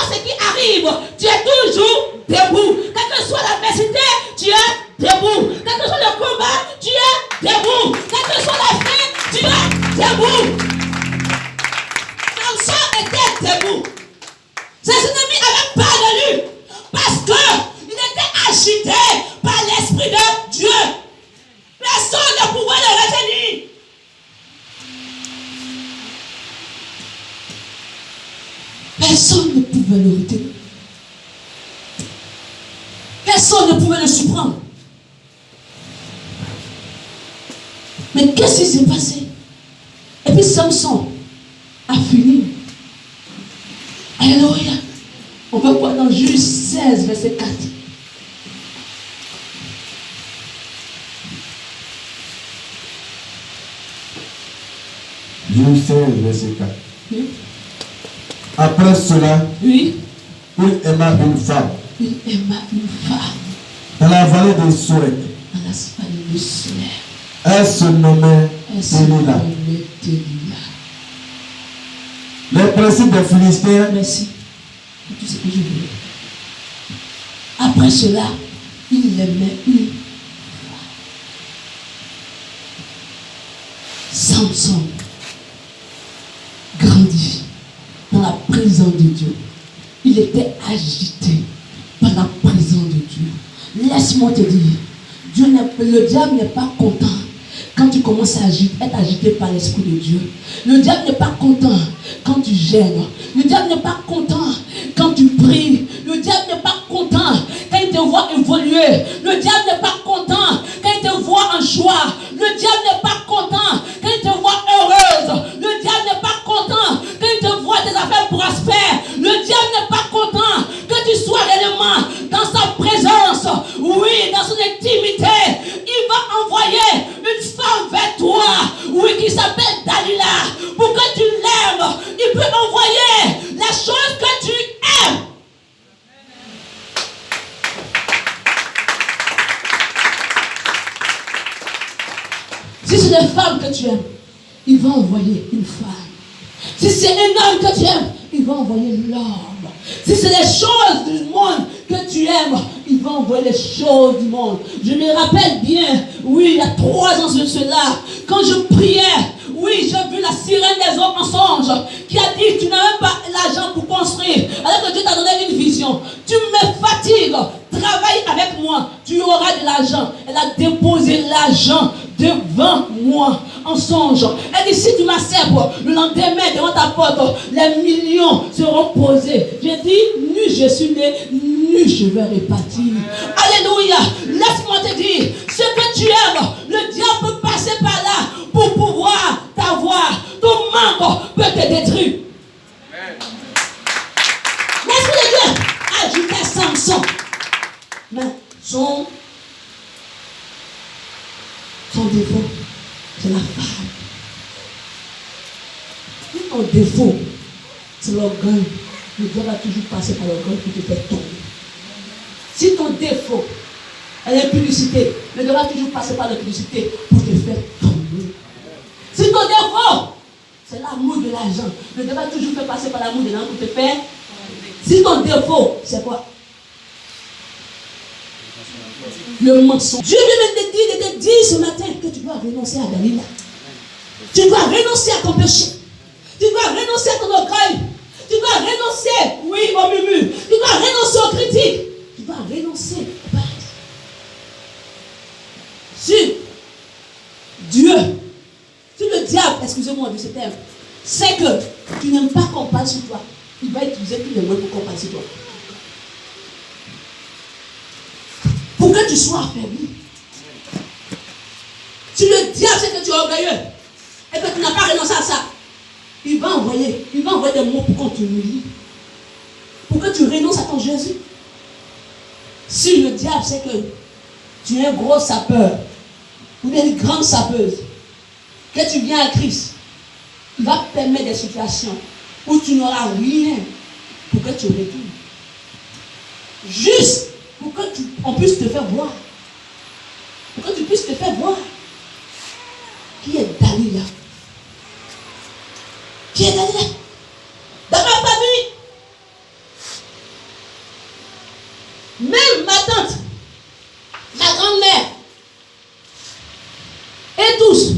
ce qui arrive, tu es toujours debout. Quelle que soit l'adversité, tu es debout. Quel que soit le combat, tu es debout. Quelle que soit la fin, tu es debout. Samson était debout. Ses ennemis avaient peur de lui parce qu'il était agité par l'Esprit de Dieu. Personne ne pouvait le retenir. Personne ne pouvait le retenir. Personne ne pouvait le surprendre. Mais qu'est-ce qui s'est passé? Et puis Samson a fini. Alléluia. On va voir dans Juge 16, verset 4. Juge 16, verset 4. Oui. Après cela, Oui. il aima une femme. Il aima une femme. Dans la vallée de Sorek. Dans la vallée de Sorek. Elle se nommait Délila. Les principes des Philistins. Merci. C'est tout ce que je voulais. Après cela, il aimait une femme. Samson grandit dans la présence de Dieu. Il était agité par la présence de Dieu. Laisse-moi te dire, le diable n'est pas content quand tu commences à être agité par l'Esprit de Dieu. Le diable n'est pas content quand tu gênes. Le diable n'est pas content quand tu pries. Le diable n'est pas content quand il te voit évoluer. Le diable n'est pas content quand il te voit en joie. Le diable n'est pas content quand il te voit heureuse. Le diable n'est pas content quand il te voit tes affaires prospères. Le diable n'est pas content que tu sois réellement dans sa présence. Oui, dans son intimité. Il va envoyer une femme vers toi, oui, qui s'appelle Dalila, pour que tu l'aimes. Il peut envoyer la chose que tu aimes. Si c'est des femmes que tu aimes, il va envoyer une femme. Si c'est un homme que tu aimes, il va envoyer l'homme. Si c'est les choses du monde que tu aimes, il va envoyer les choses du monde. Je me rappelle bien, oui, il y a 3 ans de cela, quand je priais, oui, j'ai vu la sirène des hommes en songe qui a dit, tu n'as même pas l'argent pour construire. Alors que Dieu t'a donné une vision. Tu me fatigues, travaille avec moi, tu auras de l'argent. Elle a déposé l'argent devant moi en songe. Elle dit, si tu m'acceptes, le lendemain devant ta porte, les millions seront posés. J'ai dit, nu je suis né, nu je vais répartir. Alléluia. Laisse-moi te dire, ce que tu aimes, le diable peut passer par là pour pouvoir t'avoir. Ton manque peut te détruire. Laisse-moi te dire, ajouter Samson. Mais son défaut, c'est la femme. Si ton défaut, c'est l'orgueil, le diable va toujours passer par l'orgueil pour te faire tomber. Si ton défaut est l'impudicité, le diable va toujours passer par l'impudicité pour te faire tomber. Si ton défaut, c'est l'amour de l'argent, le diable va toujours faire passer par l'amour de l'argent pour te faire. Si ton défaut, c'est quoi? Le mensonge. Dieu lui-même te dit ce matin que tu dois renoncer à Dalila. Tu dois renoncer à ton péché. Tu dois renoncer à ton orgueil. Tu dois renoncer, oui, au murmure. Tu dois renoncer aux critiques. Tu dois renoncer au paradis. Si Dieu, si le diable, excusez-moi de ce terme, sait que tu n'aimes pas qu'on parle sur toi, il va utiliser tous les mots pour qu'on parle sur toi. Pour que tu sois affaibli. Si le diable sait que tu es orgueilleux et que tu n'as pas renoncé à ça, il va envoyer des mots pour qu'on t'humilie. Pour que tu renonces à ton Jésus. Si le diable sait que tu es un gros sapeur ou une grande sapeuse, que tu viens à Christ, il va permettre des situations où tu n'auras rien pour que tu retournes. Juste pour qu'on puisse te faire voir. Pour que tu puisses te faire voir. Qui est Dalila? Qui est Dalila? Dans ma famille, Même ma tante, ma grand-mère, et tous,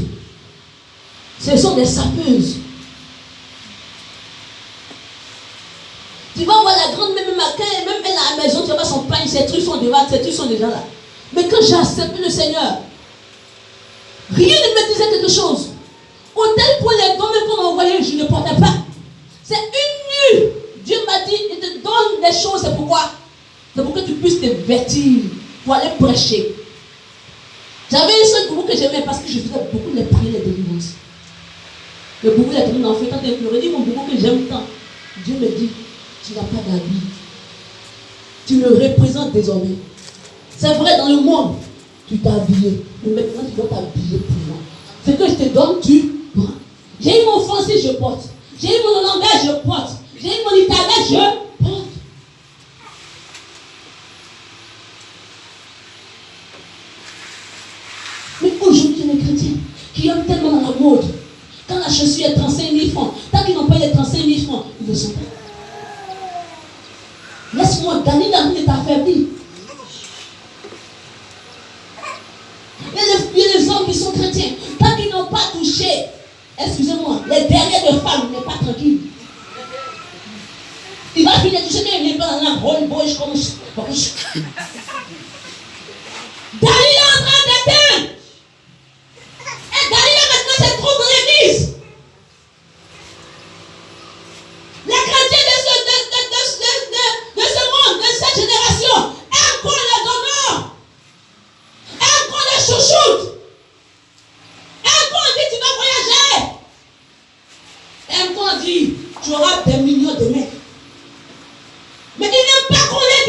ce sont des sapeuses. Tu vas voir la grande, même elle à la maison, tu vas voir son pain, ses trucs sont devant, ses trucs sont déjà là. Mais quand j'ai accepté le Seigneur, rien ne me disait quelque chose. Au tel point, les domaines qu'on m'a envoyés, je ne portais pas. C'est une nue. Dieu m'a dit, il te donne des choses, c'est pourquoi? C'est pour que tu puisses te vêtir, pour aller prêcher. J'avais une seule boubou que j'aimais parce que je faisais beaucoup les prières et les délivrances. Le boubou, il a tombé dans le feu. Quand il pleurait, dit mon boubou que j'aime tant. Dieu me dit, tu n'as pas d'habit. Tu le représentes désormais. C'est vrai, dans le monde, tu t'es habillé. Mais maintenant, tu dois t'habiller pour moi. Ce que je te donne, tu prends. J'ai eu mon français, je porte. J'ai eu mon langage, je porte. J'ai eu mon italien, je porte. Mais aujourd'hui, les chrétiens qui ont tellement dans la mode, quand la chaussure est 35 000 francs, tant qu'ils n'ont pas les 35 000 francs, ils ne sont pas. Laisse-moi gagner dans est affaibli. Il y a des hommes qui sont chrétiens, tant qu'ils n'ont pas touché, excusez-moi, les derrière de femmes, n'est pas tranquille. Il va finir toucher quand il n'est pas dans la rôle, boy, comme Daniel